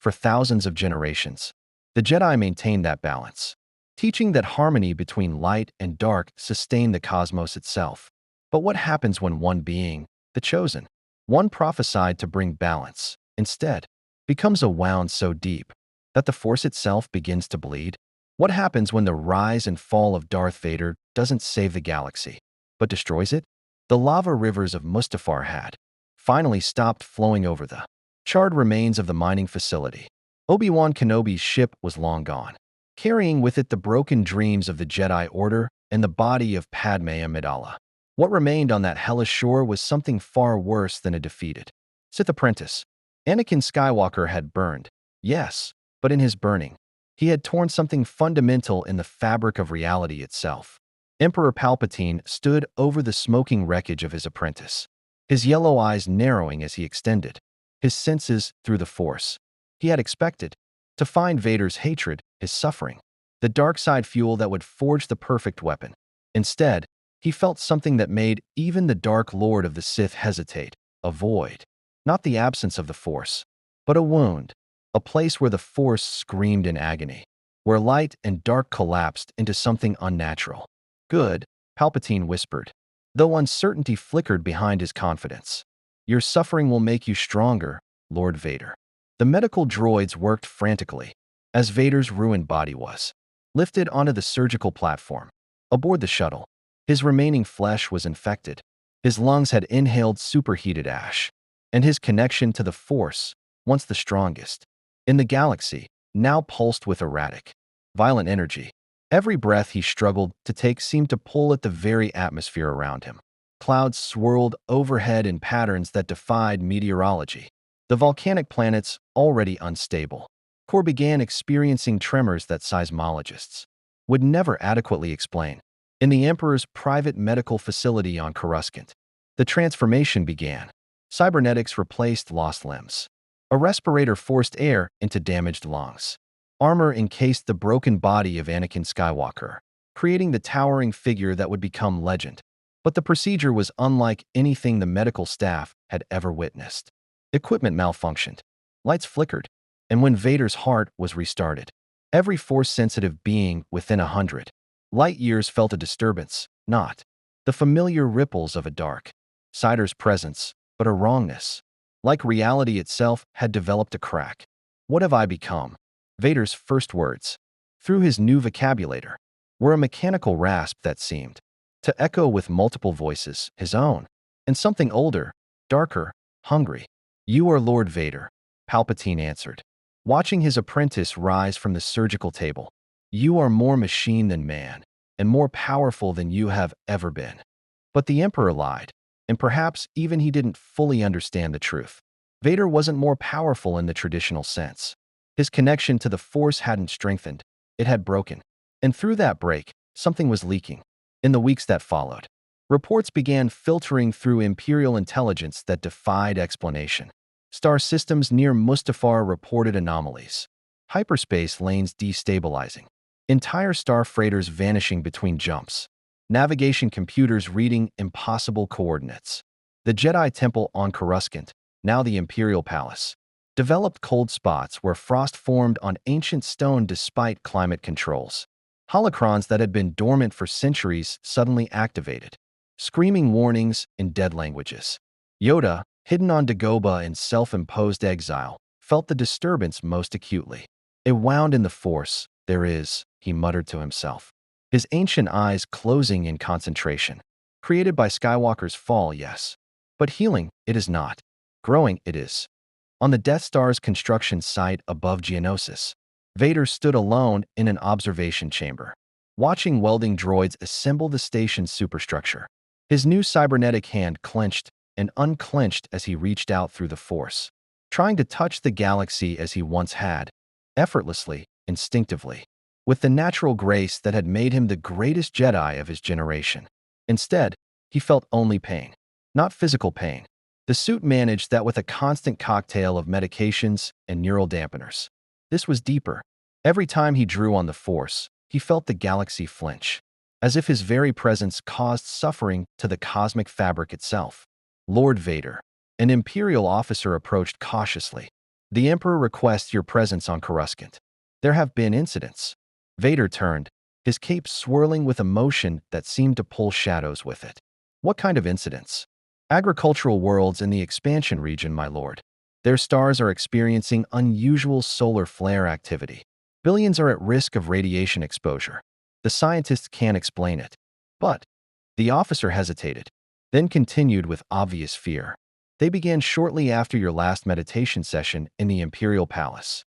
For thousands of generations, the Jedi maintained that balance, teaching that harmony between light and dark sustained the cosmos itself. But what happens when one being, the chosen, one prophesied to bring balance, instead, becomes a wound so deep that the Force itself begins to bleed? What happens when the rise and fall of Darth Vader doesn't save the galaxy, but destroys it? The lava rivers of Mustafar had finally stopped flowing over the charred remains of the mining facility. Obi-Wan Kenobi's ship was long gone, carrying with it the broken dreams of the Jedi Order and the body of Padme Amidala. What remained on that hellish shore was something far worse than a defeated Sith apprentice. Anakin Skywalker had burned, yes, but in his burning, he had torn something fundamental in the fabric of reality itself. Emperor Palpatine stood over the smoking wreckage of his apprentice, his yellow eyes narrowing as he extended his senses through the Force. He had expected to find Vader's hatred, his suffering, the dark side fuel that would forge the perfect weapon. Instead, he felt something that made even the Dark Lord of the Sith hesitate, a void. Not the absence of the Force, but a wound, a place where the Force screamed in agony, where light and dark collapsed into something unnatural. Good, Palpatine whispered, though uncertainty flickered behind his confidence. Your suffering will make you stronger, Lord Vader. The medical droids worked frantically, as Vader's ruined body was lifted onto the surgical platform. Aboard the shuttle, his remaining flesh was infected. His lungs had inhaled superheated ash, and his connection to the Force, once the strongest in the galaxy, now pulsed with erratic, violent energy. Every breath he struggled to take seemed to pull at the very atmosphere around him. Clouds swirled overhead in patterns that defied meteorology. The volcanic planets, already unstable, core began experiencing tremors that seismologists would never adequately explain. In the Emperor's private medical facility on Coruscant, the transformation began. Cybernetics replaced lost limbs. A respirator forced air into damaged lungs. Armor encased the broken body of Anakin Skywalker, creating the towering figure that would become legend. But the procedure was unlike anything the medical staff had ever witnessed. Equipment malfunctioned, lights flickered, and when Vader's heart was restarted, every Force-sensitive being within 100 light years felt a disturbance, not the familiar ripples of a dark sider's presence, but a wrongness. Like reality itself had developed a crack. What have I become? Vader's first words, through his new vocabulator, were a mechanical rasp that seemed to echo with multiple voices, his own, and something older, darker, hungry. You are Lord Vader, Palpatine answered, watching his apprentice rise from the surgical table. You are more machine than man, and more powerful than you have ever been. But the Emperor lied, and perhaps even he didn't fully understand the truth. Vader wasn't more powerful in the traditional sense. His connection to the Force hadn't strengthened, it had broken. And through that break, something was leaking. In the weeks that followed, reports began filtering through Imperial intelligence that defied explanation. Star systems near Mustafar reported anomalies, hyperspace lanes destabilizing, entire star freighters vanishing between jumps, navigation computers reading impossible coordinates. The Jedi Temple on Coruscant, now the Imperial Palace, developed cold spots where frost formed on ancient stone despite climate controls. Holocrons that had been dormant for centuries suddenly activated, screaming warnings in dead languages. Yoda, hidden on Dagobah in self-imposed exile, felt the disturbance most acutely. A wound in the Force, there is, he muttered to himself, his ancient eyes closing in concentration. Created by Skywalker's fall, yes. But healing, it is not. Growing, it is. On the Death Star's construction site above Geonosis, Vader stood alone in an observation chamber, watching welding droids assemble the station's superstructure. His new cybernetic hand clenched and unclenched as he reached out through the Force, trying to touch the galaxy as he once had, effortlessly, instinctively, with the natural grace that had made him the greatest Jedi of his generation. Instead, he felt only pain, not physical pain. The suit managed that with a constant cocktail of medications and neural dampeners. This was deeper. Every time he drew on the Force, he felt the galaxy flinch, as if his very presence caused suffering to the cosmic fabric itself. Lord Vader, an Imperial officer, approached cautiously. The Emperor requests your presence on Coruscant. There have been incidents. Vader turned, his cape swirling with emotion that seemed to pull shadows with it. What kind of incidents? Agricultural worlds in the expansion region, my lord. Their stars are experiencing unusual solar flare activity. Billions are at risk of radiation exposure. The scientists can't explain it. But the officer hesitated, then continued with obvious fear. They began shortly after your last meditation session in the Imperial Palace.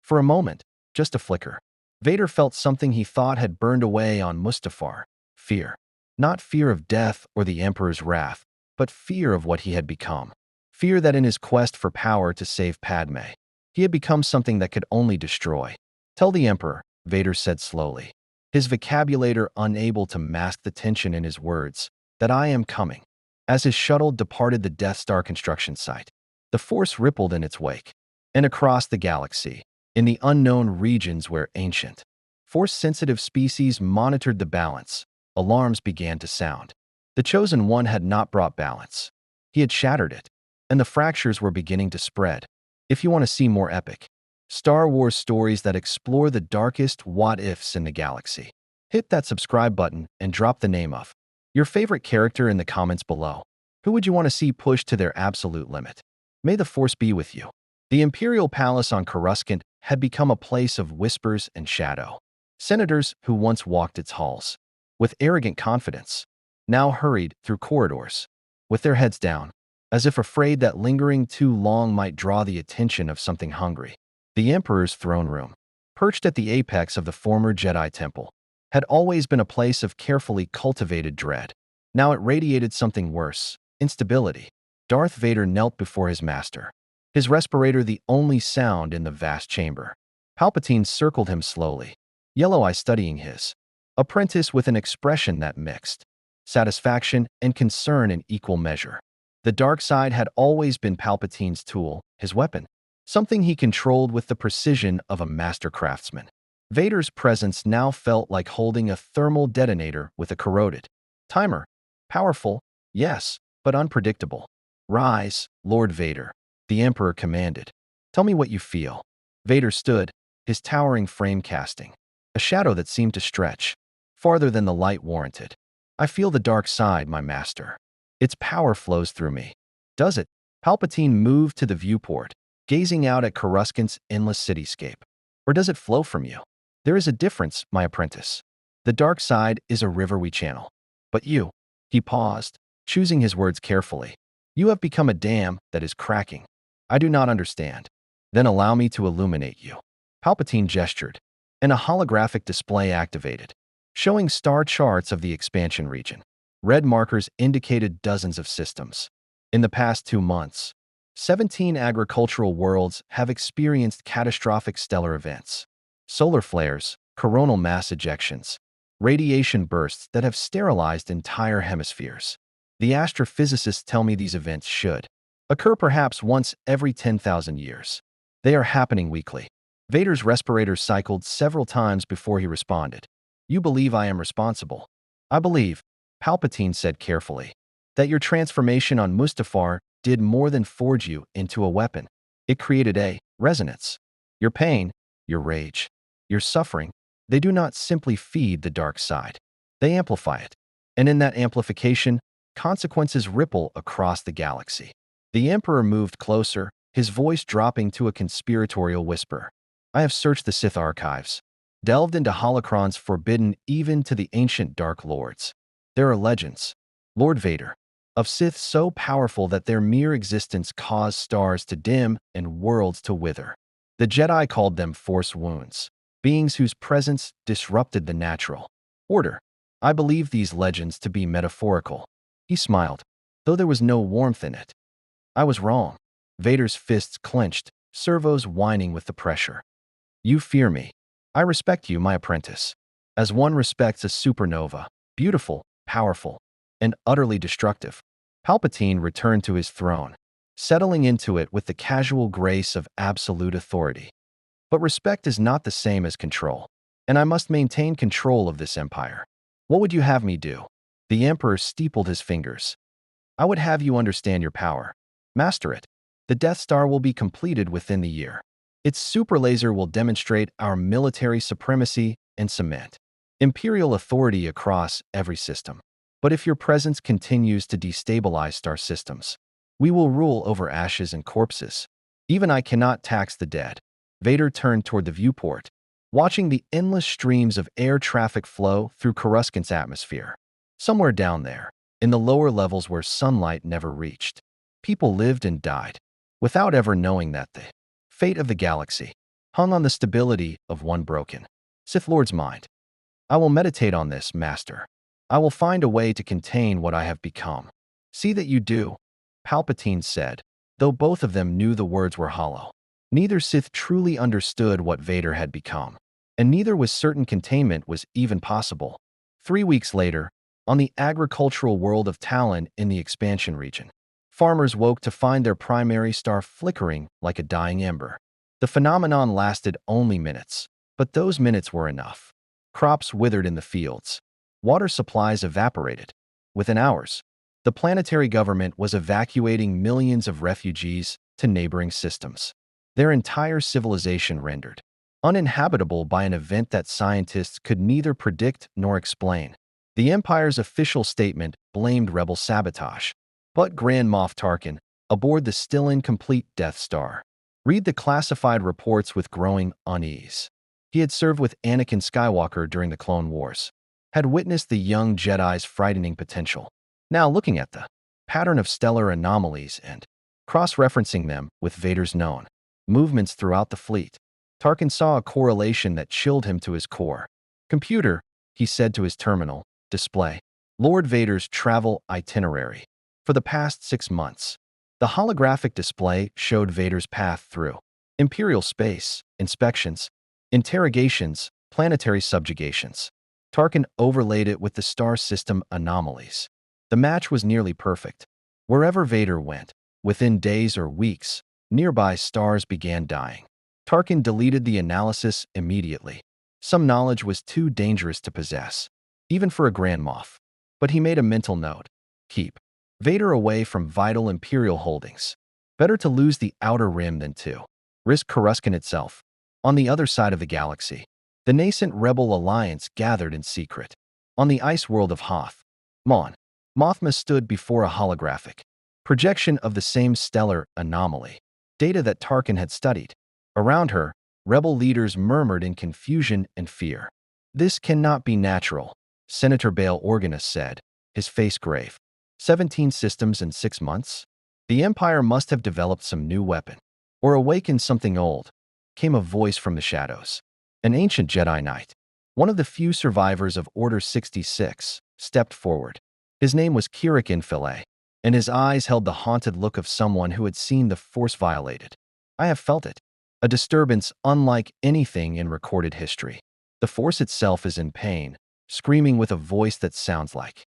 For a moment, just a flicker, Vader felt something he thought had burned away on Mustafar. Fear. Not fear of death or the Emperor's wrath, but fear of what he had become. Fear that in his quest for power to save Padme, he had become something that could only destroy. Tell the Emperor, Vader said slowly, his vocabulary unable to mask the tension in his words, that I am coming. As his shuttle departed the Death Star construction site, the Force rippled in its wake. And across the galaxy, in the unknown regions where ancient, Force-sensitive species monitored the balance, alarms began to sound. The Chosen One had not brought balance. He had shattered it, and the fractures were beginning to spread. If you want to see more epic Star Wars stories that explore the darkest what-ifs in the galaxy, hit that subscribe button and drop the name of your favorite character in the comments below. Who would you want to see pushed to their absolute limit? May the Force be with you. The Imperial Palace on Coruscant had become a place of whispers and shadow. Senators who once walked its halls with arrogant confidence now hurried through corridors with their heads down, as if afraid that lingering too long might draw the attention of something hungry. The Emperor's throne room, perched at the apex of the former Jedi Temple, had always been a place of carefully cultivated dread. Now it radiated something worse, instability. Darth Vader knelt before his master, his respirator the only sound in the vast chamber. Palpatine circled him slowly, yellow eye studying his apprentice with an expression that mixed satisfaction and concern in equal measure. The dark side had always been Palpatine's tool, his weapon, something he controlled with the precision of a master craftsman. Vader's presence now felt like holding a thermal detonator with a corroded timer. Powerful, yes, but unpredictable. Rise, Lord Vader, the Emperor commanded. Tell me what you feel. Vader stood, his towering frame casting a shadow that seemed to stretch farther than the light warranted. I feel the dark side, my master. Its power flows through me. Does it? Palpatine moved to the viewport, gazing out at Coruscant's endless cityscape. Or does it flow from you? There is a difference, my apprentice. The dark side is a river we channel. But you, he paused, choosing his words carefully. You have become a dam that is cracking. I do not understand. Then allow me to illuminate you. Palpatine gestured, and a holographic display activated, showing star charts of the expansion region. Red markers indicated dozens of systems. In the past 2 months, 17 agricultural worlds have experienced catastrophic stellar events. Solar flares, coronal mass ejections, radiation bursts that have sterilized entire hemispheres. The astrophysicists tell me these events should occur perhaps once every 10,000 years. They are happening weekly. Vader's respirator cycled several times before he responded. You believe I am responsible? I believe, Palpatine said carefully, that your transformation on Mustafar did more than forge you into a weapon. It created a resonance. Your pain, your rage, your suffering, they do not simply feed the dark side. They amplify it. And in that amplification, consequences ripple across the galaxy. The Emperor moved closer, his voice dropping to a conspiratorial whisper. I have searched the Sith archives, delved into holocrons forbidden even to the ancient Dark Lords. There are legends, Lord Vader, of Sith so powerful that their mere existence caused stars to dim and worlds to wither. The Jedi called them Force wounds, beings whose presence disrupted the natural order. I believe these legends to be metaphorical. He smiled, though there was no warmth in it. I was wrong. Vader's fists clenched, servos whining with the pressure. You fear me. I respect you, my apprentice, as one respects a supernova, beautiful, powerful, and utterly destructive. Palpatine returned to his throne, settling into it with the casual grace of absolute authority. But respect is not the same as control, and I must maintain control of this empire. What would you have me do? The Emperor steepled his fingers. I would have you understand your power, master it, The Death Star will be completed within the year. Its super laser will demonstrate our military supremacy and cement Imperial authority across every system. But if your presence continues to destabilize star systems, we will rule over ashes and corpses. Even I cannot tax the dead. Vader turned toward the viewport, watching the endless streams of air traffic flow through Coruscant's atmosphere. Somewhere down there, in the lower levels where sunlight never reached, people lived and died, without ever knowing that the fate of the galaxy hung on the stability of one broken Sith Lord's mind. I will meditate on this, Master. I will find a way to contain what I have become. See that you do, Palpatine said, though both of them knew the words were hollow. Neither Sith truly understood what Vader had become, and neither was certain containment was even possible. 3 weeks later, on the agricultural world of Talon in the expansion region, farmers woke to find their primary star flickering like a dying ember. The phenomenon lasted only minutes, but those minutes were enough. Crops withered in the fields. Water supplies evaporated. Within hours, the planetary government was evacuating millions of refugees to neighboring systems. Their entire civilization rendered uninhabitable by an event that scientists could neither predict nor explain. The Empire's official statement blamed rebel sabotage, but Grand Moff Tarkin, aboard the still incomplete Death Star, read the classified reports with growing unease. He had served with Anakin Skywalker during the Clone Wars, had witnessed the young Jedi's frightening potential. Now looking at the pattern of stellar anomalies and cross-referencing them with Vader's known movements throughout the fleet, Tarkin saw a correlation that chilled him to his core. "Computer," he said to his terminal, "display Lord Vader's travel itinerary for the past 6 months." The holographic display showed Vader's path through Imperial space, inspections, interrogations, planetary subjugations. Tarkin overlaid it with the star system anomalies. The match was nearly perfect. Wherever Vader went, within days or weeks, nearby stars began dying. Tarkin deleted the analysis immediately. Some knowledge was too dangerous to possess, even for a Grand Moff. But he made a mental note. Keep Vader away from vital Imperial holdings. Better to lose the Outer Rim than to risk Coruscant itself. On the other side of the galaxy, the nascent Rebel Alliance gathered in secret. On the ice world of Hoth, Mon Mothma stood before a holographic projection of the same stellar anomaly, data that Tarkin had studied. Around her, rebel leaders murmured in confusion and fear. "This cannot be natural," Senator Bail Organa said, his face grave. 17 systems in 6 months? The Empire must have developed some new weapon, or awakened something old, came a voice from the shadows. An ancient Jedi Knight, one of the few survivors of Order 66, stepped forward. His name was Kirik Infile, and his eyes held the haunted look of someone who had seen the Force violated. "I have felt it. A disturbance unlike anything in recorded history. The Force itself is in pain, screaming with a voice that sounds like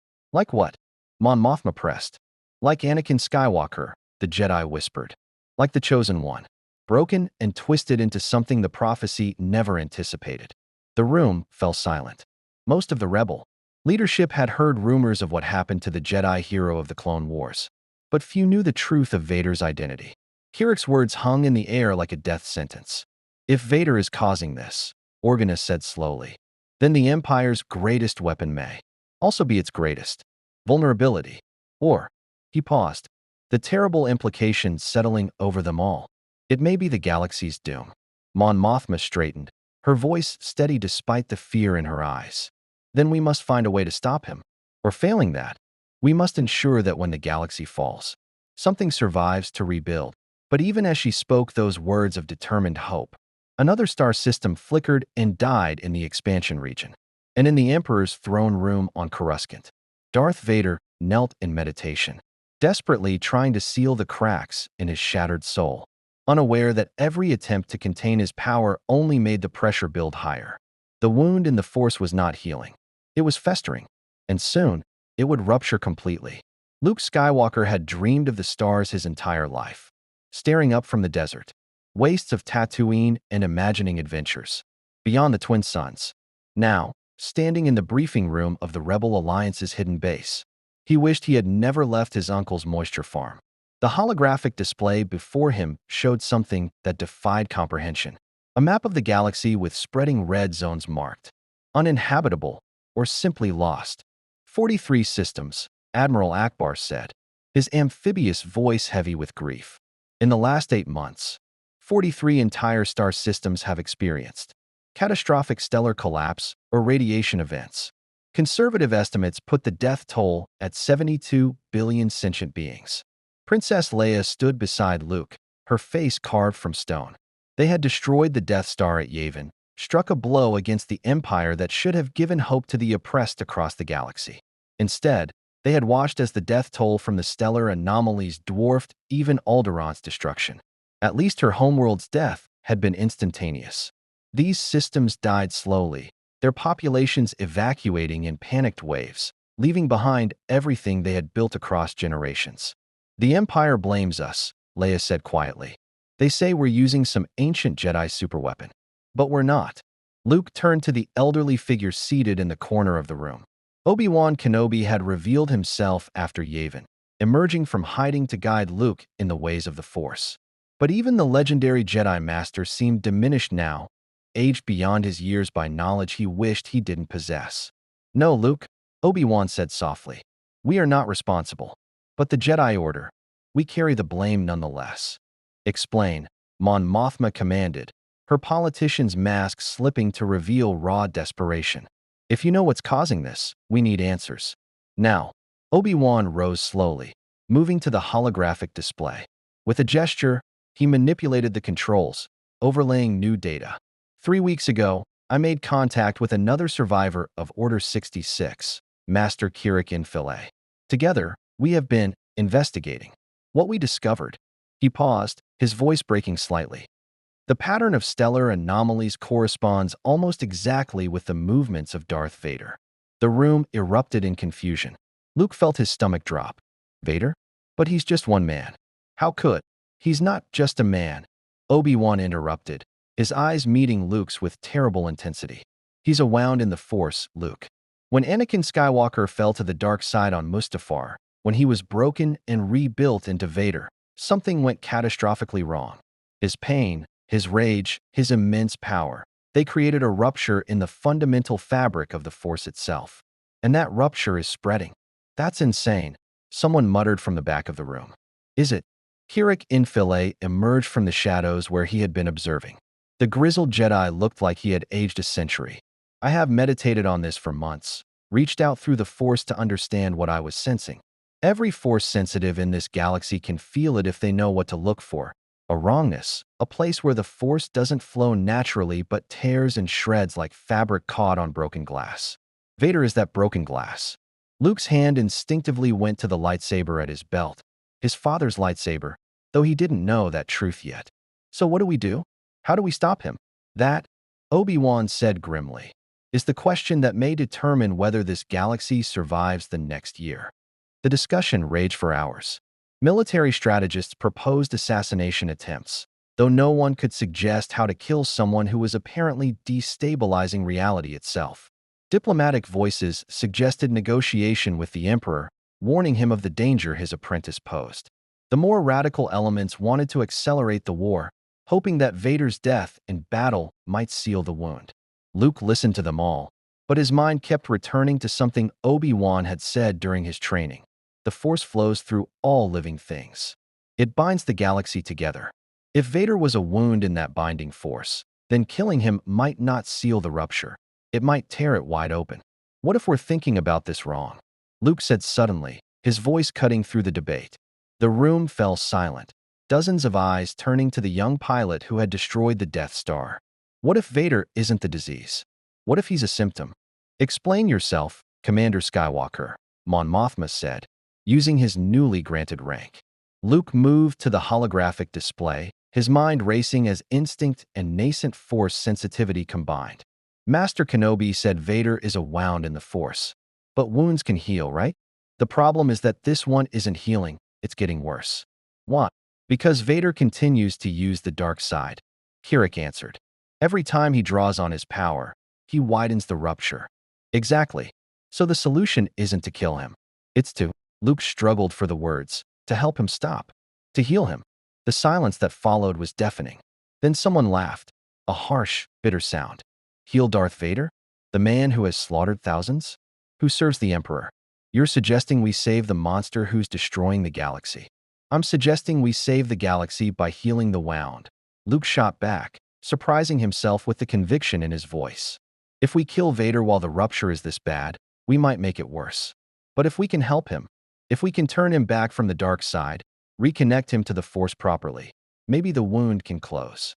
what?" Mon Mothma pressed. "Like Anakin Skywalker," the Jedi whispered. "Like the Chosen One. Broken and twisted into something the prophecy never anticipated." The room fell silent. Most of the rebel leadership had heard rumors of what happened to the Jedi hero of the Clone Wars, but few knew the truth of Vader's identity. Kirik's words hung in the air like a death sentence. "If Vader is causing this," Organa said slowly, "then the Empire's greatest weapon may also be its greatest vulnerability. Or," he paused, the terrible implications settling over them all, "it may be the galaxy's doom." Mon Mothma straightened, her voice steady despite the fear in her eyes. "Then we must find a way to stop him. Or failing that, we must ensure that when the galaxy falls, something survives to rebuild." But even as she spoke those words of determined hope, another star system flickered and died in the expansion region. And in the Emperor's throne room on Coruscant, Darth Vader knelt in meditation, desperately trying to seal the cracks in his shattered soul, unaware that every attempt to contain his power only made the pressure build higher. The wound in the Force was not healing. It was festering, and soon it would rupture completely. Luke Skywalker had dreamed of the stars his entire life, staring up from the desert, wastes of Tatooine and imagining adventures beyond the twin suns. Now, standing in the briefing room of the Rebel Alliance's hidden base, he wished he had never left his uncle's moisture farm. The holographic display before him showed something that defied comprehension. A map of the galaxy with spreading red zones marked uninhabitable or simply lost. 43 systems, Admiral Akbar said, his amphibious voice heavy with grief. In the last 8 months, 43 entire star systems have experienced catastrophic stellar collapse or radiation events. Conservative estimates put the death toll at 72 billion sentient beings. Princess Leia stood beside Luke, her face carved from stone. They had destroyed the Death Star at Yavin, struck a blow against the empire that should have given hope to the oppressed across the galaxy. Instead, they had watched as the death toll from the stellar anomalies dwarfed even Alderaan's destruction. At least her homeworld's death had been instantaneous. These systems died slowly, their populations evacuating in panicked waves, leaving behind everything they had built across generations. The Empire blames us, Leia said quietly. They say we're using some ancient Jedi superweapon. But we're not. Luke turned to the elderly figure seated in the corner of the room. Obi-Wan Kenobi had revealed himself after Yavin, emerging from hiding to guide Luke in the ways of the Force. But even the legendary Jedi Master seemed diminished now, aged beyond his years by knowledge he wished he didn't possess. No, Luke, Obi-Wan said softly. We are not responsible. But the Jedi Order, we carry the blame nonetheless. Explain, Mon Mothma commanded, her politician's mask slipping to reveal raw desperation. If you know what's causing this, we need answers. Now, Obi-Wan rose slowly, moving to the holographic display. With a gesture, he manipulated the controls, overlaying new data. 3 weeks ago, I made contact with another survivor of Order 66, Master Kirik Infile. Together, we have been investigating. What we discovered. He paused, his voice breaking slightly. The pattern of stellar anomalies corresponds almost exactly with the movements of Darth Vader. The room erupted in confusion. Luke felt his stomach drop. Vader? But he's just one man. How could? He's not just a man. Obi-Wan interrupted, his eyes meeting Luke's with terrible intensity. He's a wound in the Force, Luke. When Anakin Skywalker fell to the dark side on Mustafar, when he was broken and rebuilt into Vader, something went catastrophically wrong. His pain, his rage, his immense power, they created a rupture in the fundamental fabric of the Force itself. And that rupture is spreading. That's insane, someone muttered from the back of the room. Is it? Kirik Infile emerged from the shadows where he had been observing. The grizzled Jedi looked like he had aged a century. I have meditated on this for months, reached out through the Force to understand what I was sensing. Every Force sensitive in this galaxy can feel it if they know what to look for. A wrongness, a place where the Force doesn't flow naturally but tears and shreds like fabric caught on broken glass. Vader is that broken glass. Luke's hand instinctively went to the lightsaber at his belt, his father's lightsaber, though he didn't know that truth yet. So what do we do? How do we stop him? That, Obi-Wan said grimly, is the question that may determine whether this galaxy survives the next year. The discussion raged for hours. Military strategists proposed assassination attempts, though no one could suggest how to kill someone who was apparently destabilizing reality itself. Diplomatic voices suggested negotiation with the Emperor, warning him of the danger his apprentice posed. The more radical elements wanted to accelerate the war, hoping that Vader's death in battle might seal the wound. Luke listened to them all, but his mind kept returning to something Obi-Wan had said during his training. The Force flows through all living things. It binds the galaxy together. If Vader was a wound in that binding force, then killing him might not seal the rupture. It might tear it wide open. What if we're thinking about this wrong? Luke said suddenly, his voice cutting through the debate. The room fell silent, dozens of eyes turning to the young pilot who had destroyed the Death Star. What if Vader isn't the disease? What if he's a symptom? Explain yourself, Commander Skywalker, Mon Mothma said, using his newly granted rank. Luke moved to the holographic display, his mind racing as instinct and nascent Force sensitivity combined. Master Kenobi said Vader is a wound in the Force. But wounds can heal, right? The problem is that this one isn't healing, it's getting worse. Why? Because Vader continues to use the dark side. Kirik answered. Every time he draws on his power, he widens the rupture. Exactly. So the solution isn't to kill him. It's to— Luke struggled for the words, to help him stop. to heal him. The silence that followed was deafening. Then someone laughed, a harsh, bitter sound. Heal Darth Vader? The man who has slaughtered thousands? Who serves the Emperor? You're suggesting we save the monster who's destroying the galaxy. I'm suggesting we save the galaxy by healing the wound. Luke shot back, surprising himself with the conviction in his voice. If we kill Vader while the rupture is this bad, we might make it worse. But if we can help him, if we can turn him back from the dark side, reconnect him to the Force properly, maybe the wound can close.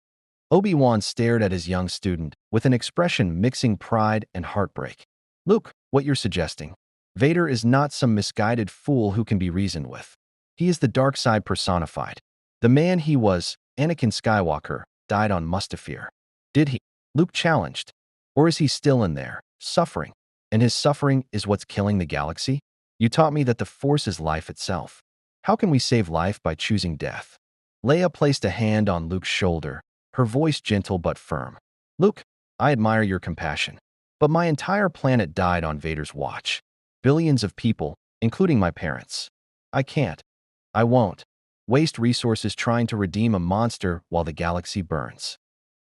Obi-Wan stared at his young student with an expression mixing pride and heartbreak. Luke, what you're suggesting? Vader is not some misguided fool who can be reasoned with. He is the dark side personified. The man he was, Anakin Skywalker, died on Mustafar. Did he? Luke challenged. Or is he still in there, suffering? And his suffering is what's killing the galaxy? You taught me that the Force is life itself. How can we save life by choosing death? Leia placed a hand on Luke's shoulder, her voice gentle but firm. Luke, I admire your compassion. But my entire planet died on Vader's watch. Billions of people, including my parents. I can't. I won't. Waste resources trying to redeem a monster while the galaxy burns.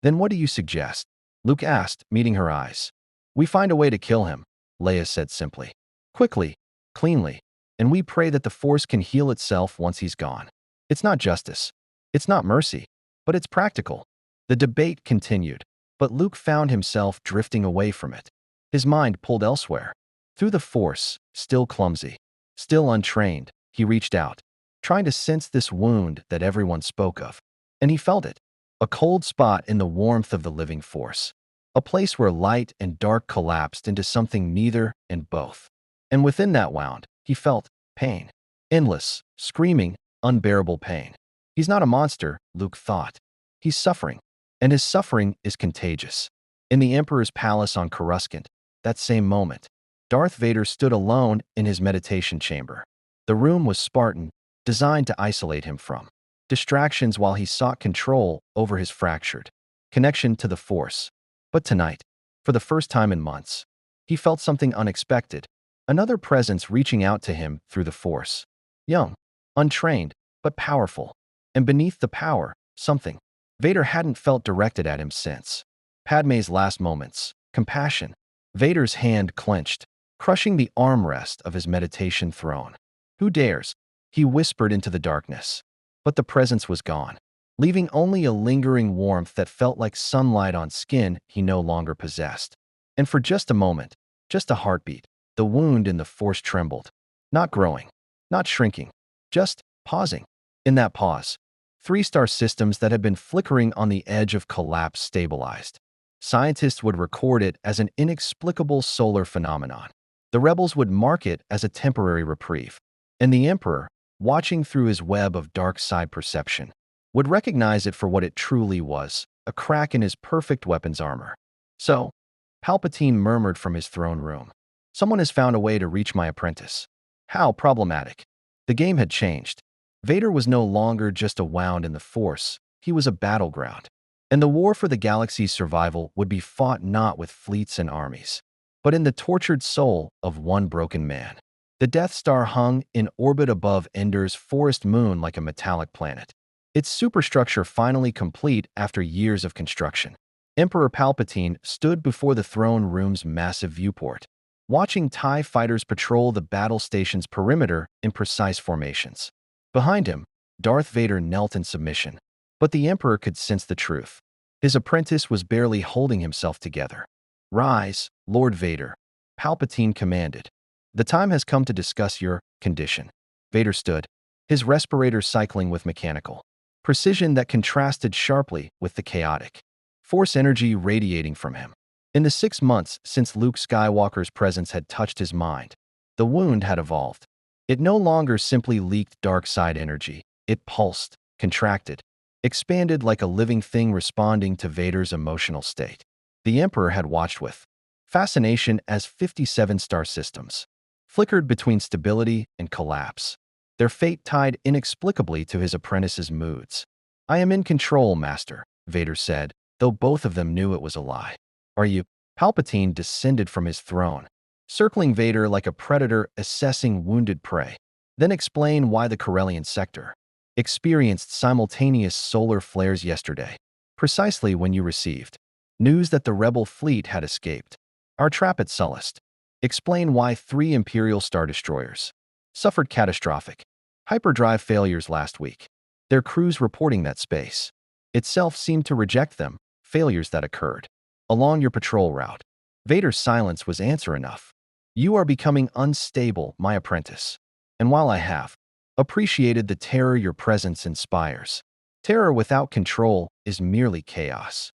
Then what do you suggest? Luke asked, meeting her eyes. We find a way to kill him, Leia said simply. Quickly, cleanly, and we pray that the Force can heal itself once he's gone. It's not justice. It's not mercy. But it's practical. The debate continued, but Luke found himself drifting away from it. His mind pulled elsewhere. Through the Force, still clumsy, still untrained, he reached out, trying to sense this wound that everyone spoke of. And he felt it. A cold spot in the warmth of the living Force. A place where light and dark collapsed into something neither and both. And within that wound, he felt pain. Endless, screaming, unbearable pain. He's not a monster, Luke thought. He's suffering. And his suffering is contagious. In the Emperor's palace on Coruscant, that same moment, Darth Vader stood alone in his meditation chamber. The room was Spartan, designed to isolate him from distractions while he sought control over his fractured connection to the Force. But tonight, for the first time in months, he felt something unexpected, another presence reaching out to him through the Force. Young, untrained, but powerful. And beneath the power, something Vader hadn't felt directed at him since. Padme's last moments, compassion. Vader's hand clenched, crushing the armrest of his meditation throne. Who dares? He whispered into the darkness. But the presence was gone, leaving only a lingering warmth that felt like sunlight on skin he no longer possessed. And for just a moment, just a heartbeat, the wound in the Force trembled. Not growing, not shrinking, just pausing. In that pause, 3-star systems that had been flickering on the edge of collapse stabilized. Scientists would record it as an inexplicable solar phenomenon. The rebels would mark it as a temporary reprieve. And the Emperor, watching through his web of dark side perception, would recognize it for what it truly was, a crack in his perfect weapons armor. So, Palpatine murmured from his throne room. Someone has found a way to reach my apprentice. How problematic. The game had changed. Vader was no longer just a wound in the Force, he was a battleground. And the war for the galaxy's survival would be fought not with fleets and armies, but in the tortured soul of one broken man. The Death Star hung in orbit above Ender's forest moon like a metallic planet, its superstructure finally complete after years of construction. Emperor Palpatine stood before the throne room's massive viewport, watching TIE fighters patrol the battle station's perimeter in precise formations. Behind him, Darth Vader knelt in submission, but the Emperor could sense the truth. His apprentice was barely holding himself together. Rise, Lord Vader, Palpatine commanded. The time has come to discuss your condition. Vader stood, his respirator cycling with mechanical precision that contrasted sharply with the chaotic Force energy radiating from him. In the 6 months since Luke Skywalker's presence had touched his mind, the wound had evolved. It no longer simply leaked dark side energy. It pulsed, contracted, expanded like a living thing responding to Vader's emotional state. The Emperor had watched with fascination as 57 star systems flickered between stability and collapse, their fate tied inexplicably to his apprentice's moods. I am in control, Master, Vader said, though both of them knew it was a lie. Are you? Palpatine descended from his throne, circling Vader like a predator assessing wounded prey. Then explain why the Corellian sector. experienced simultaneous solar flares yesterday, precisely when you received news that the rebel fleet had escaped. Our trap at Sullust. Explain why 3 Imperial Star Destroyers suffered catastrophic hyperdrive failures last week. Their crews reporting that space itself seemed to reject them, failures that occurred along your patrol route. Vader's silence was answer enough. You are becoming unstable, my apprentice. And while I have appreciated the terror your presence inspires, terror without control is merely chaos.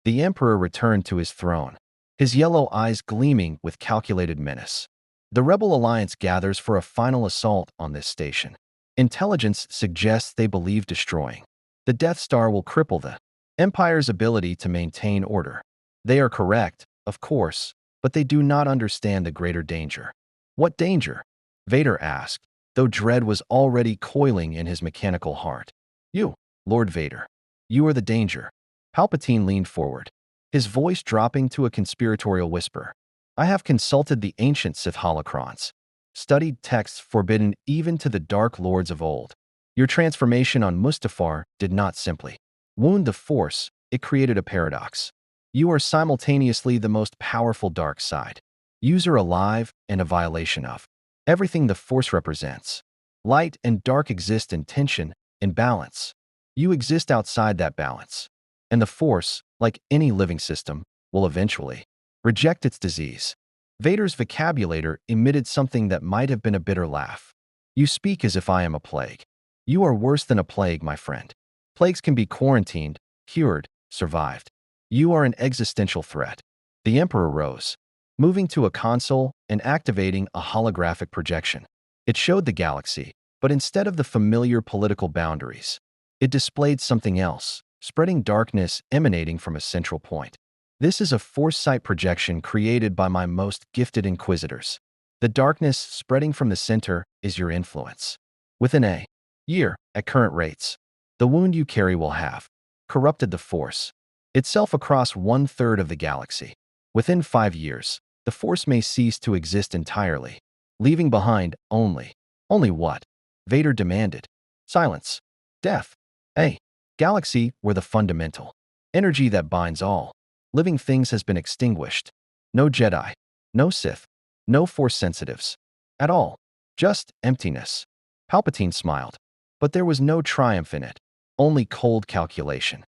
The Emperor returned to his throne, his yellow eyes gleaming with calculated menace. The Rebel Alliance gathers for a final assault on this station. Intelligence suggests they believe destroying the Death Star will cripple the Empire's ability to maintain order. They are correct, of course, but they do not understand the greater danger. What danger? Vader asked, though dread was already coiling in his mechanical heart. You, Lord Vader. You are the danger. Palpatine leaned forward, his voice dropping to a conspiratorial whisper. I have consulted the ancient Sith holocrons, studied texts forbidden even to the Dark Lords of old. Your transformation on Mustafar did not simply wound the Force, it created a paradox. You are simultaneously the most powerful dark side user alive and a violation of everything the Force represents. Light and dark exist in tension, in balance. You exist outside that balance. And the Force, like any living system, will eventually reject its disease. Vader's vocabulary emitted something that might have been a bitter laugh. You speak as if I am a plague. You are worse than a plague, my friend. Plagues can be quarantined, cured, survived. You are an existential threat. The Emperor rose, moving to a console and activating a holographic projection. It showed the galaxy, but instead of the familiar political boundaries, it displayed something else, spreading darkness emanating from a central point. This is a foresight projection created by my most gifted inquisitors. The darkness spreading from the center is your influence. Within a year, at current rates, the wound you carry will have corrupted the Force itself across 1/3 of the galaxy. Within 5 years, the Force may cease to exist entirely, leaving behind only what? Vader demanded. Silence. Death. A galaxy where the fundamental energy that binds all living things has been extinguished. No Jedi, no Sith, no Force sensitives. At all. Just emptiness. Palpatine smiled, but there was no triumph in it, only cold calculation.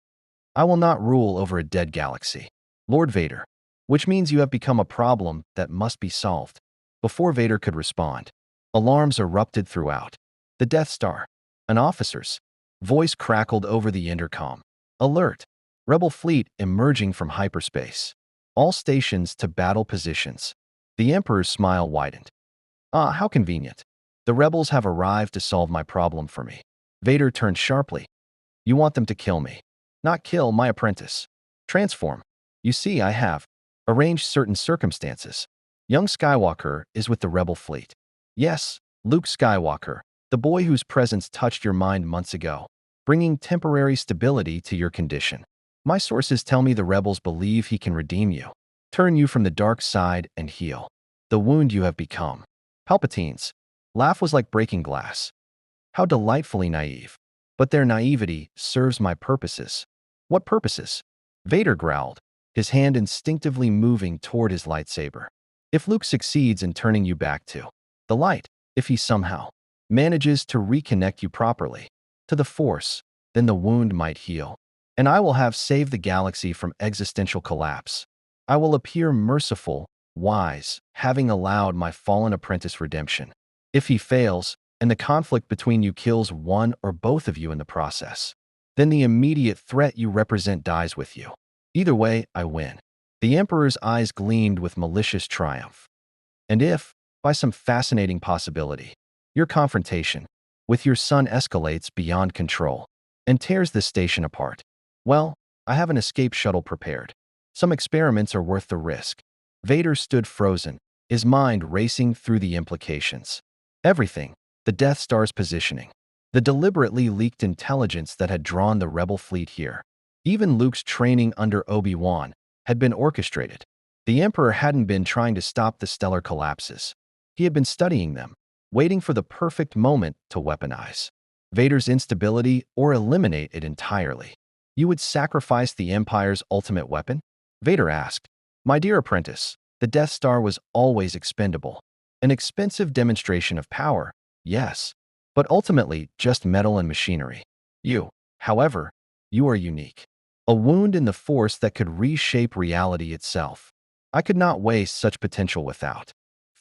I will not rule over a dead galaxy, Lord Vader, which means you have become a problem that must be solved. Before Vader could respond, alarms erupted throughout the Death Star. An officer's voice crackled over the intercom. Alert! Rebel fleet emerging from hyperspace. All stations to battle positions. The Emperor's smile widened. Ah, how convenient. The rebels have arrived to solve my problem for me. Vader turned sharply. You want them to kill me. Not kill my apprentice. Transform. You see, I have arranged certain circumstances. Young Skywalker is with the rebel fleet. Yes, Luke Skywalker, the boy whose presence touched your mind months ago, bringing temporary stability to your condition. My sources tell me the rebels believe he can redeem you, turn you from the dark side and heal the wound you have become. Palpatine's laugh was like breaking glass. How delightfully naive. But their naivety serves my purposes. What purposes? Vader growled, his hand instinctively moving toward his lightsaber. If Luke succeeds in turning you back to the light, if he somehow manages to reconnect you properly to the Force, then the wound might heal. And I will have saved the galaxy from existential collapse. I will appear merciful, wise, having allowed my fallen apprentice redemption. If he fails, and the conflict between you kills one or both of you in the process, then the immediate threat you represent dies with you. Either way, I win. The Emperor's eyes gleamed with malicious triumph. And if, by some fascinating possibility, your confrontation with your son escalates beyond control and tears this station apart, well, I have an escape shuttle prepared. Some experiments are worth the risk. Vader stood frozen, his mind racing through the implications. Everything. The Death Star's positioning, the deliberately leaked intelligence that had drawn the rebel fleet here. Even Luke's training under Obi-Wan had been orchestrated. The Emperor hadn't been trying to stop the stellar collapses. He had been studying them, waiting for the perfect moment to weaponize Vader's instability or eliminate it entirely? You would sacrifice the Empire's ultimate weapon? Vader asked. My dear apprentice, the Death Star was always expendable. An expensive demonstration of power, yes, but ultimately just metal and machinery. You, however, you are unique. A wound in the Force that could reshape reality itself. I could not waste such potential without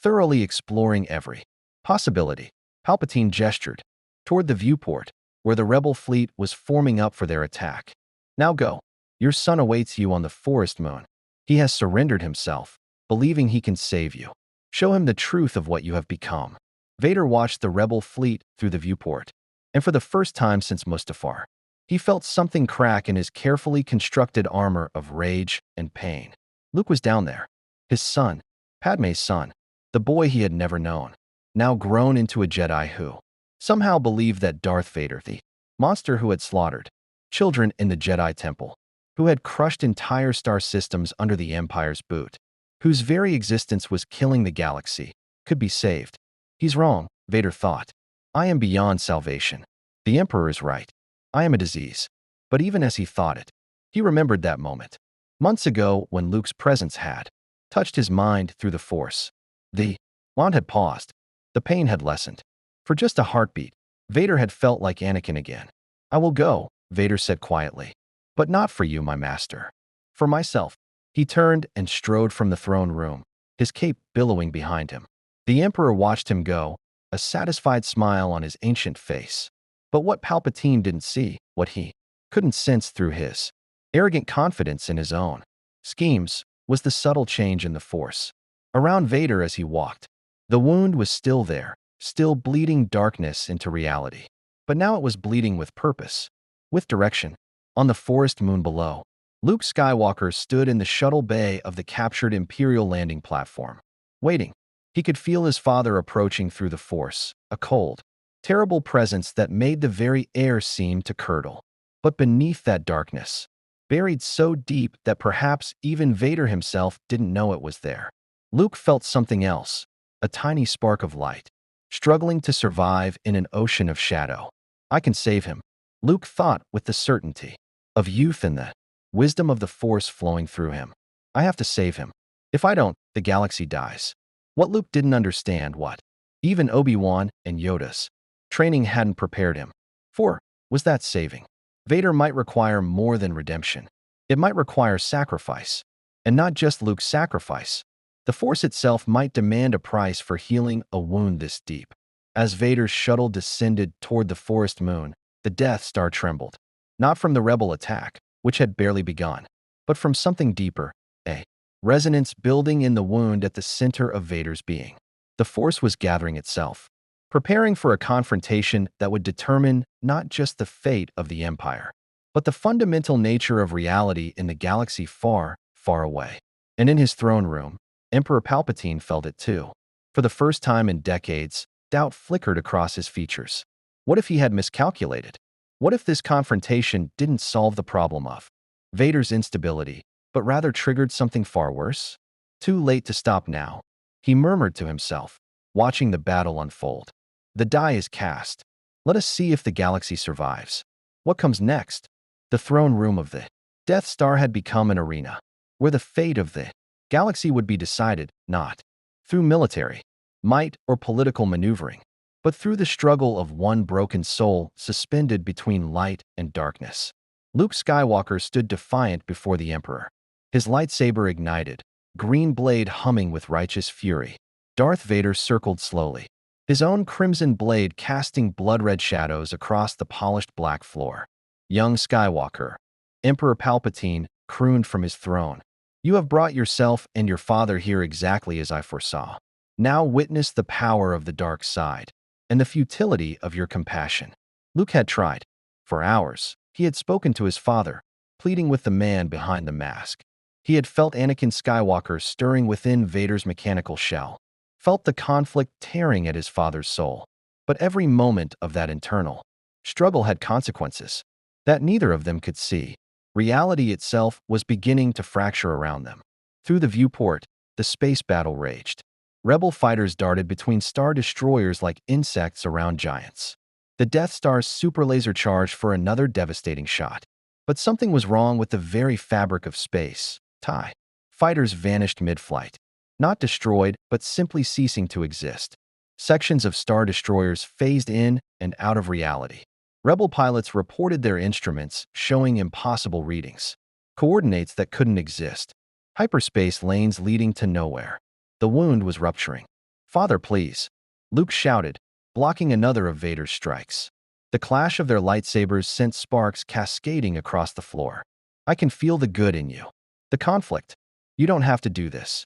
thoroughly exploring every possibility. Palpatine gestured toward the viewport, where the rebel fleet was forming up for their attack. Now go. Your son awaits you on the forest moon. He has surrendered himself, believing he can save you. Show him the truth of what you have become. Vader watched the rebel fleet through the viewport, and for the first time since Mustafar, he felt something crack in his carefully constructed armor of rage and pain. Luke was down there. His son, Padme's son, the boy he had never known, now grown into a Jedi who somehow believed that Darth Vader, the monster who had slaughtered children in the Jedi Temple, who had crushed entire star systems under the Empire's boot, whose very existence was killing the galaxy, could be saved. He's wrong, Vader thought. I am beyond salvation. The Emperor is right. I am a disease. But even as he thought it, he remembered that moment, months ago when Luke's presence had touched his mind through the Force. The wand had paused. The pain had lessened. For just a heartbeat, Vader had felt like Anakin again. I will go, Vader said quietly. But not for you, my master. For myself. He turned and strode from the throne room, his cape billowing behind him. The Emperor watched him go, a satisfied smile on his ancient face. But what Palpatine didn't see, what he couldn't sense through his arrogant confidence in his own schemes, was the subtle change in the Force. Around Vader as he walked, the wound was still there, still bleeding darkness into reality. But now it was bleeding with purpose, with direction. On the forest moon below, Luke Skywalker stood in the shuttle bay of the captured Imperial landing platform, waiting. He could feel his father approaching through the Force, a cold, terrible presence that made the very air seem to curdle. But beneath that darkness, buried so deep that perhaps even Vader himself didn't know it was there, Luke felt something else, a tiny spark of light, struggling to survive in an ocean of shadow. I can save him, Luke thought with the certainty of youth and the wisdom of the Force flowing through him. I have to save him. If I don't, the galaxy dies. What Luke didn't understand, what even Obi-Wan and Yoda's training hadn't prepared him for, was that saving Vader might require more than redemption. It might require sacrifice. And not just Luke's sacrifice. The Force itself might demand a price for healing a wound this deep. As Vader's shuttle descended toward the forest moon, the Death Star trembled. Not from the rebel attack, which had barely begun, but from something deeper, a resonance building in the wound at the center of Vader's being. The Force was gathering itself, preparing for a confrontation that would determine not just the fate of the Empire, but the fundamental nature of reality in the galaxy far, far away. And in his throne room, Emperor Palpatine felt it too. For the first time in decades, doubt flickered across his features. What if he had miscalculated? What if this confrontation didn't solve the problem of Vader's instability, but rather triggered something far worse? Too late to stop now, he murmured to himself, watching the battle unfold. The die is cast. Let us see if the galaxy survives. What comes next? The throne room of the Death Star had become an arena where the fate of the galaxy would be decided, not through military might or political maneuvering, but through the struggle of one broken soul suspended between light and darkness. Luke Skywalker stood defiant before the Emperor, his lightsaber ignited, green blade humming with righteous fury. Darth Vader circled slowly, his own crimson blade casting blood-red shadows across the polished black floor. Young Skywalker, Emperor Palpatine crooned from his throne. You have brought yourself and your father here exactly as I foresaw. Now witness the power of the dark side and the futility of your compassion. Luke had tried. For hours, he had spoken to his father, pleading with the man behind the mask. He had felt Anakin Skywalker stirring within Vader's mechanical shell, felt the conflict tearing at his father's soul. But every moment of that internal struggle had consequences that neither of them could see. Reality itself was beginning to fracture around them. Through the viewport, the space battle raged. Rebel fighters darted between star destroyers like insects around giants. The Death Star's super laser charged for another devastating shot. But something was wrong with the very fabric of space. TIE fighters vanished mid-flight. Not destroyed, but simply ceasing to exist. Sections of Star Destroyers phased in and out of reality. Rebel pilots reported their instruments showing impossible readings. Coordinates that couldn't exist. Hyperspace lanes leading to nowhere. The wound was rupturing. "Father, please," Luke shouted, blocking another of Vader's strikes. The clash of their lightsabers sent sparks cascading across the floor. "I can feel the good in you. The conflict. You don't have to do this.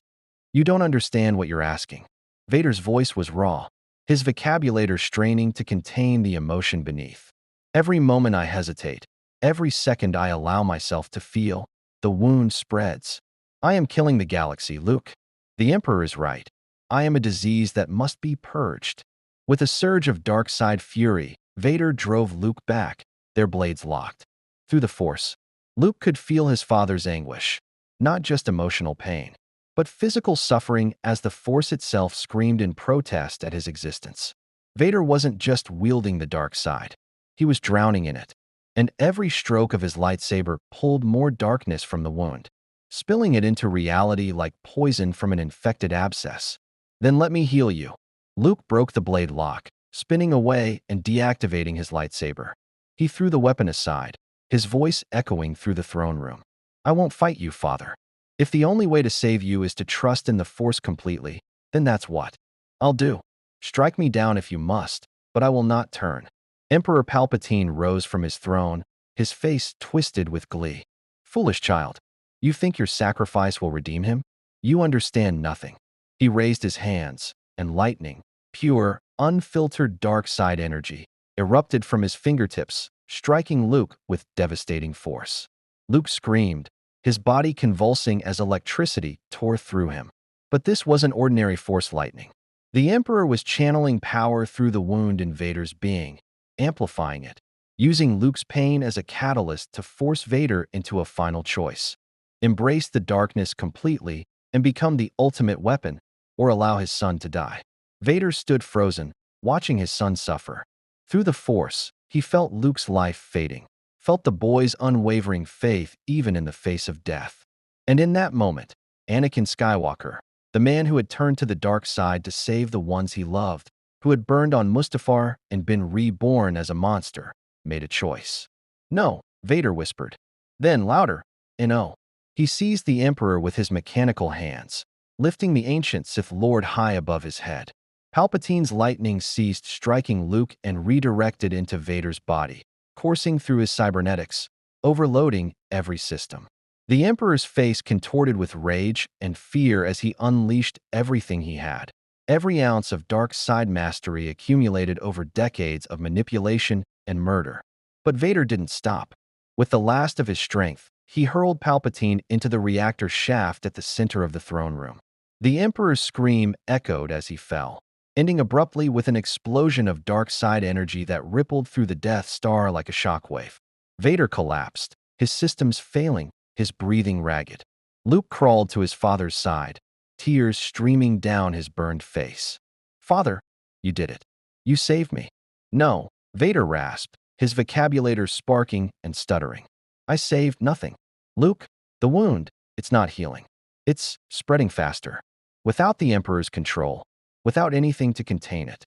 You don't understand what you're asking." Vader's voice was raw, his vocabulary straining to contain the emotion beneath. "Every moment I hesitate, every second I allow myself to feel, the wound spreads. I am killing the galaxy, Luke. The Emperor is right. I am a disease that must be purged." With a surge of dark side fury, Vader drove Luke back, their blades locked. Through the Force, Luke could feel his father's anguish. Not just emotional pain, but physical suffering as the Force itself screamed in protest at his existence. Vader wasn't just wielding the dark side. He was drowning in it. And every stroke of his lightsaber pulled more darkness from the wound, spilling it into reality like poison from an infected abscess. "Then let me heal you." Luke broke the blade lock, spinning away and deactivating his lightsaber. He threw the weapon aside, his voice echoing through the throne room. "I won't fight you, Father. If the only way to save you is to trust in the Force completely, then that's what I'll do. Strike me down if you must, but I will not turn." Emperor Palpatine rose from his throne, his face twisted with glee. "Foolish child. You think your sacrifice will redeem him? You understand nothing." He raised his hands, and lightning, pure, unfiltered dark side energy, erupted from his fingertips, striking Luke with devastating force. Luke screamed, his body convulsing as electricity tore through him. But this wasn't ordinary Force lightning. The Emperor was channeling power through the wound in Vader's being, amplifying it, using Luke's pain as a catalyst to force Vader into a final choice: embrace the darkness completely and become the ultimate weapon, or allow his son to die. Vader stood frozen, watching his son suffer. Through the Force, he felt Luke's life fading, felt the boy's unwavering faith even in the face of death. And in that moment, Anakin Skywalker, the man who had turned to the dark side to save the ones he loved, who had burned on Mustafar and been reborn as a monster, made a choice. "No," Vader whispered. Then louder, "No." He seized the Emperor with his mechanical hands, lifting the ancient Sith Lord high above his head. Palpatine's lightning ceased striking Luke and redirected into Vader's body, coursing through his cybernetics, overloading every system. The Emperor's face contorted with rage and fear as he unleashed everything he had. Every ounce of dark side mastery accumulated over decades of manipulation and murder. But Vader didn't stop. With the last of his strength, he hurled Palpatine into the reactor shaft at the center of the throne room. The Emperor's scream echoed as he fell, ending abruptly with an explosion of dark side energy that rippled through the Death Star like a shockwave. Vader collapsed, his systems failing, his breathing ragged. Luke crawled to his father's side, tears streaming down his burned face. "Father, you did it. You saved me." "No," Vader rasped, his vocabulary sparking and stuttering. "I saved nothing. Luke, the wound, it's not healing. It's spreading faster. Without the Emperor's control, without anything to contain it."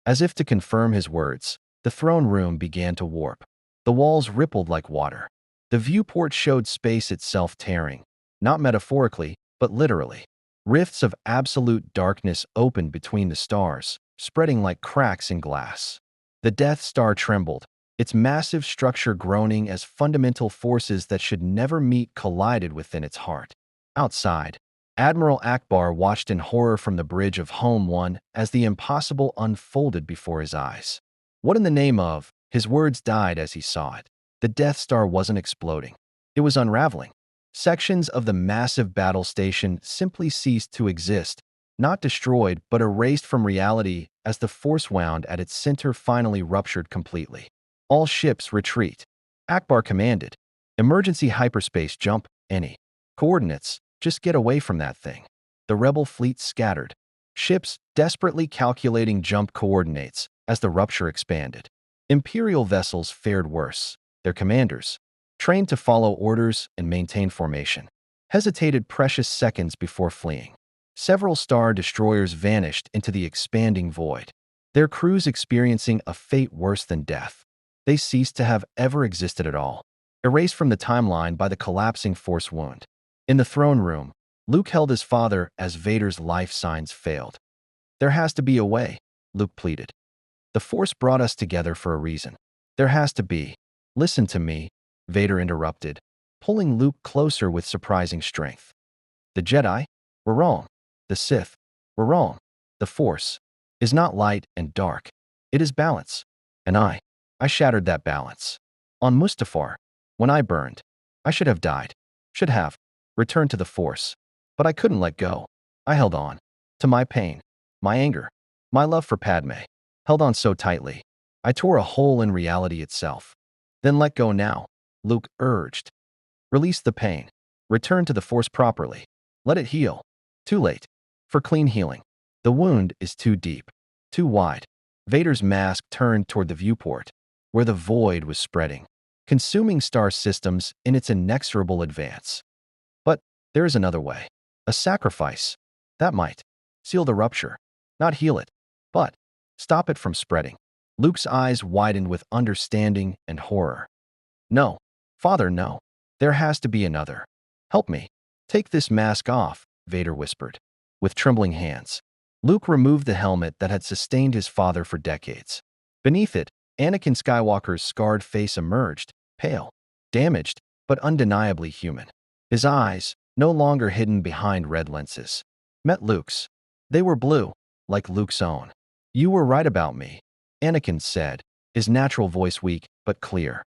As if to confirm his words, the throne room began to warp. The walls rippled like water. The viewport showed space itself tearing, not metaphorically, but literally. Rifts of absolute darkness opened between the stars, spreading like cracks in glass. The Death Star trembled, its massive structure groaning as fundamental forces that should never meet collided within its heart. Outside, Admiral Akbar watched in horror from the bridge of Home One as the impossible unfolded before his eyes. What in the name of? His words died as he saw it. The Death Star wasn't exploding. It was unraveling. Sections of the massive battle station simply ceased to exist, not destroyed but erased from reality as the force wound at its center finally ruptured completely. "All ships retreat," Akbar commanded. "Emergency hyperspace jump, any. Coordinates, just get away from that thing." The rebel fleet scattered, ships desperately calculating jump coordinates as the rupture expanded. Imperial vessels fared worse. Their commanders, trained to follow orders and maintain formation, hesitated precious seconds before fleeing. Several star destroyers vanished into the expanding void, their crews experiencing a fate worse than death. They ceased to have ever existed at all, erased from the timeline by the collapsing Force wound. In the throne room, Luke held his father as Vader's life signs failed. "There has to be a way," Luke pleaded. "The Force brought us together for a reason. There has to be." "Listen to me," Vader interrupted, pulling Luke closer with surprising strength. "The Jedi were wrong. The Sith were wrong. The Force is not light and dark. It is balance. And I shattered that balance. On Mustafar, when I burned, I should have died. Should have returned to the Force. But I couldn't let go. I held on to my pain, my anger, my love for Padme. Held on so tightly, I tore a hole in reality itself. Then let go now," Luke urged. "Release the pain. Return to the Force properly. Let it heal. Too late for clean healing. The wound is too deep, too wide." Vader's mask turned toward the viewport, where the void was spreading, consuming star systems in its inexorable advance. "But there is another way. A sacrifice. That might seal the rupture. Not heal it, but stop it from spreading." Luke's eyes widened with understanding and horror. "No, Father, no. There has to be another. Help me. Take this mask off," Vader whispered. With trembling hands, Luke removed the helmet that had sustained his father for decades. Beneath it, Anakin Skywalker's scarred face emerged, pale, damaged, but undeniably human. His eyes, no longer hidden behind red lenses, met Luke's. They were blue, like Luke's own. "You were right about me," Anakin said, his natural voice weak but clear.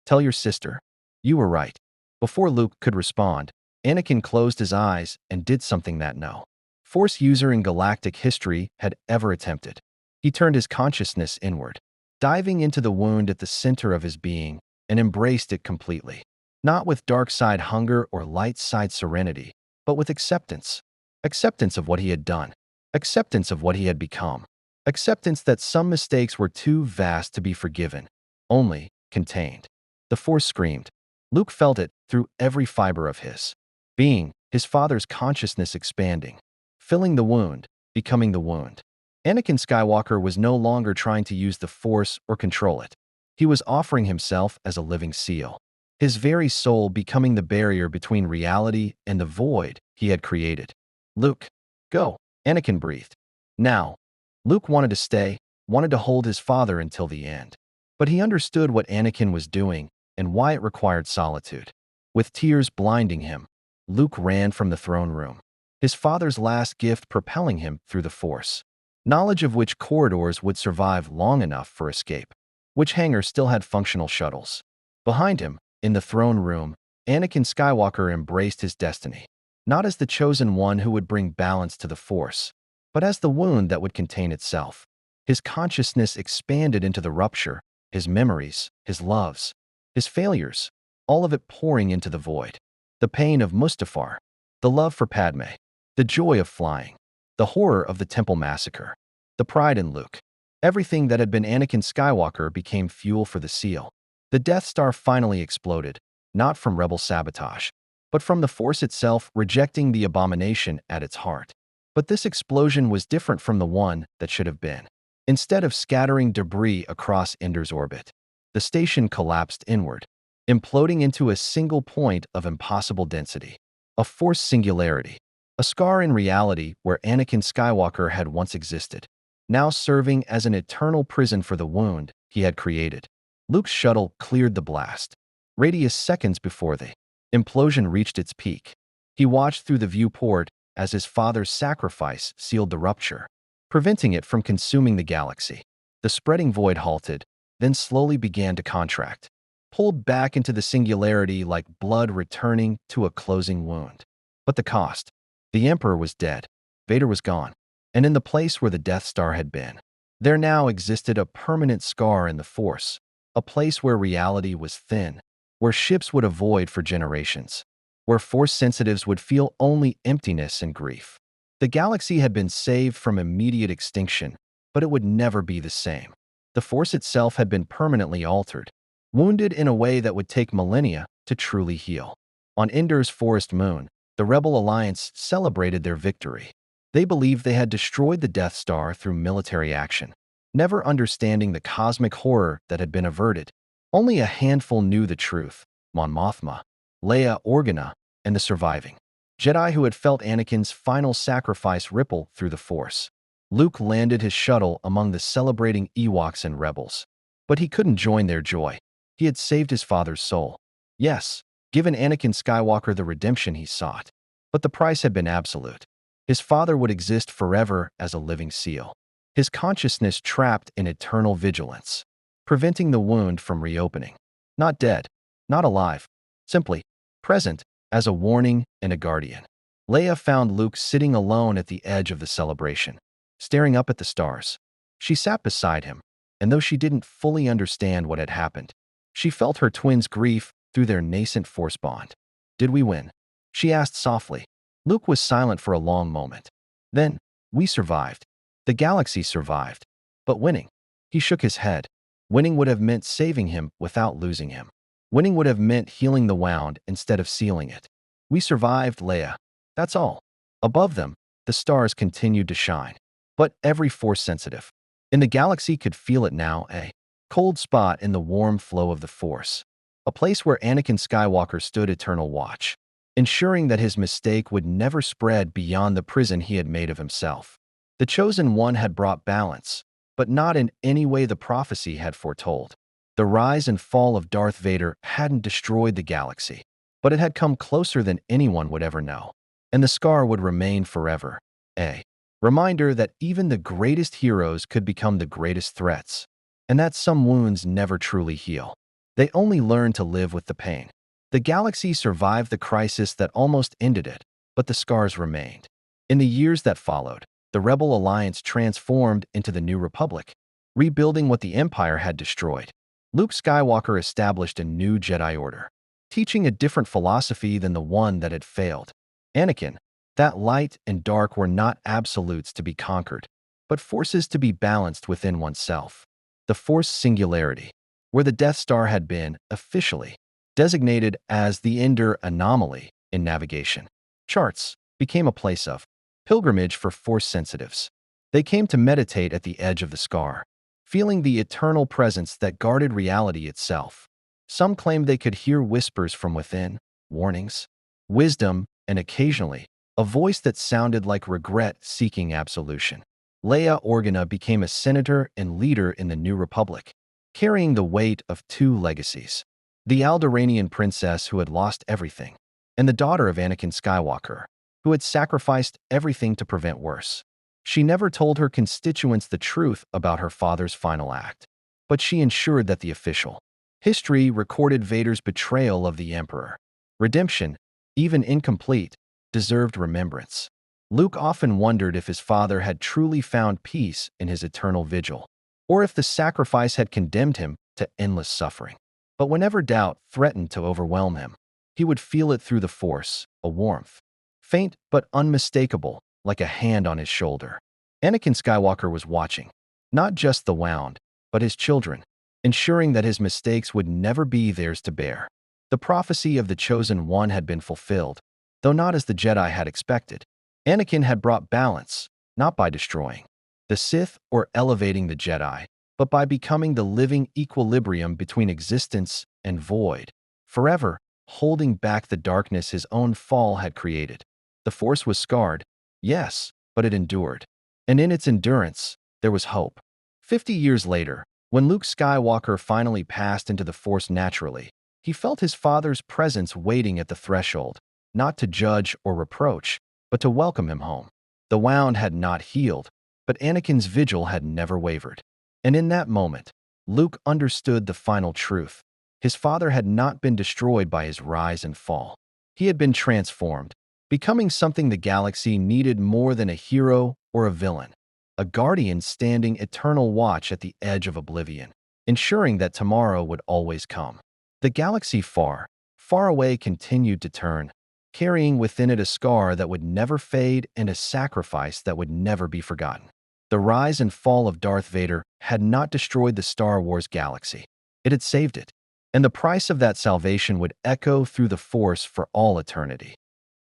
"Tell your sister. You were right." Before Luke could respond, Anakin closed his eyes and did something that no Force user in galactic history had ever attempted. He turned his consciousness inward, diving into the wound at the center of his being, and embraced it completely. Not with dark side hunger or light side serenity, but with acceptance. Acceptance of what he had done. Acceptance of what he had become. Acceptance that some mistakes were too vast to be forgiven, only contained. The Force screamed. Luke felt it through every fiber of his being, his father's consciousness expanding, filling the wound, becoming the wound. Anakin Skywalker was no longer trying to use the Force or control it. He was offering himself as a living seal, his very soul becoming the barrier between reality and the void he had created. "Luke, go," Anakin breathed. Now, Luke wanted to stay, wanted to hold his father until the end. But he understood what Anakin was doing and why it required solitude. With tears blinding him, Luke ran from the throne room, his father's last gift propelling him through the Force, knowledge of which corridors would survive long enough for escape, which hangars still had functional shuttles. Behind him, in the throne room, Anakin Skywalker embraced his destiny, not as the chosen one who would bring balance to the Force, but as the wound that would contain itself. His consciousness expanded into the rupture, his memories, his loves, his failures, all of it pouring into the void. The pain of Mustafar, the love for Padme, the joy of flying, the horror of the Temple massacre, the pride in Luke. Everything that had been Anakin Skywalker became fuel for the seal. The Death Star finally exploded, not from rebel sabotage, but from the Force itself rejecting the abomination at its heart. But this explosion was different from the one that should have been. Instead of scattering debris across Ender's orbit, the station collapsed inward, imploding into a single point of impossible density. A Force singularity, a scar in reality where Anakin Skywalker had once existed, now serving as an eternal prison for the wound he had created. Luke's shuttle cleared the blast, radius seconds before the implosion reached its peak. He watched through the viewport as his father's sacrifice sealed the rupture, preventing it from consuming the galaxy. The spreading void halted, then slowly began to contract, pulled back into the singularity like blood returning to a closing wound. But the cost. The Emperor was dead. Vader was gone. And in the place where the Death Star had been, there now existed a permanent scar in the Force, a place where reality was thin, where ships would avoid for generations, where Force sensitives would feel only emptiness and grief. The galaxy had been saved from immediate extinction, but it would never be the same. The Force itself had been permanently altered, wounded in a way that would take millennia to truly heal. On Endor's forest moon, the Rebel Alliance celebrated their victory. They believed they had destroyed the Death Star through military action, never understanding the cosmic horror that had been averted. Only a handful knew the truth: Mon Mothma, Leia Organa, and the surviving Jedi who had felt Anakin's final sacrifice ripple through the Force. Luke landed his shuttle among the celebrating Ewoks and rebels. But he couldn't join their joy. He had saved his father's soul. Yes, given Anakin Skywalker the redemption he sought. But the price had been absolute. His father would exist forever as a living seal, his consciousness trapped in eternal vigilance, preventing the wound from reopening. Not dead, not alive, simply present as a warning and a guardian. Leia found Luke sitting alone at the edge of the celebration, staring up at the stars. She sat beside him, and though she didn't fully understand what had happened, she felt her twin's grief through their nascent Force bond. "Did we win?" she asked softly. Luke was silent for a long moment. Then, "We survived. The galaxy survived. But winning?" He shook his head. Winning would have meant saving him without losing him. Winning would have meant healing the wound instead of sealing it. "We survived, Leia. That's all." Above them, the stars continued to shine. But every Force-sensitive in the galaxy could feel it now, a cold spot in the warm flow of the Force. A place where Anakin Skywalker stood eternal watch, ensuring that his mistake would never spread beyond the prison he had made of himself. The Chosen One had brought balance, but not in any way the prophecy had foretold. The rise and fall of Darth Vader hadn't destroyed the galaxy, but it had come closer than anyone would ever know. And the scar would remain forever, a reminder that even the greatest heroes could become the greatest threats, and that some wounds never truly heal. They only learn to live with the pain. The galaxy survived the crisis that almost ended it, but the scars remained. In the years that followed, the Rebel Alliance transformed into the New Republic, rebuilding what the Empire had destroyed. Luke Skywalker established a new Jedi Order, teaching a different philosophy than the one that had failed. Anakin, that light and dark were not absolutes to be conquered, but forces to be balanced within oneself. The Force singularity, where the Death Star had been, officially designated as the Endor anomaly in navigation charts, became a place of pilgrimage for Force sensitives. They came to meditate at the edge of the scar, feeling the eternal presence that guarded reality itself. Some claimed they could hear whispers from within, warnings, wisdom, and occasionally, a voice that sounded like regret seeking absolution. Leia Organa became a senator and leader in the New Republic, carrying the weight of two legacies: the Alderaanian princess who had lost everything, and the daughter of Anakin Skywalker, who had sacrificed everything to prevent worse. She never told her constituents the truth about her father's final act, but she ensured that the official history recorded Vader's betrayal of the Emperor. Redemption, even incomplete, deserved remembrance. Luke often wondered if his father had truly found peace in his eternal vigil, or if the sacrifice had condemned him to endless suffering. But whenever doubt threatened to overwhelm him, he would feel it through the Force, a warmth, faint but unmistakable, like a hand on his shoulder. Anakin Skywalker was watching, not just the wound, but his children, ensuring that his mistakes would never be theirs to bear. The prophecy of the Chosen One had been fulfilled, though not as the Jedi had expected. Anakin had brought balance, not by destroying the Sith or elevating the Jedi, but by becoming the living equilibrium between existence and void, forever holding back the darkness his own fall had created. The Force was scarred, yes, but it endured. And in its endurance, there was hope. 50 years later, when Luke Skywalker finally passed into the Force naturally, he felt his father's presence waiting at the threshold, not to judge or reproach, but to welcome him home. The wound had not healed, but Anakin's vigil had never wavered. And in that moment, Luke understood the final truth. His father had not been destroyed by his rise and fall. He had been transformed, becoming something the galaxy needed more than a hero or a villain, a guardian standing eternal watch at the edge of oblivion, ensuring that tomorrow would always come. The galaxy far, far away continued to turn, carrying within it a scar that would never fade and a sacrifice that would never be forgotten. The rise and fall of Darth Vader had not destroyed the Star Wars galaxy. It had saved it, and the price of that salvation would echo through the Force for all eternity.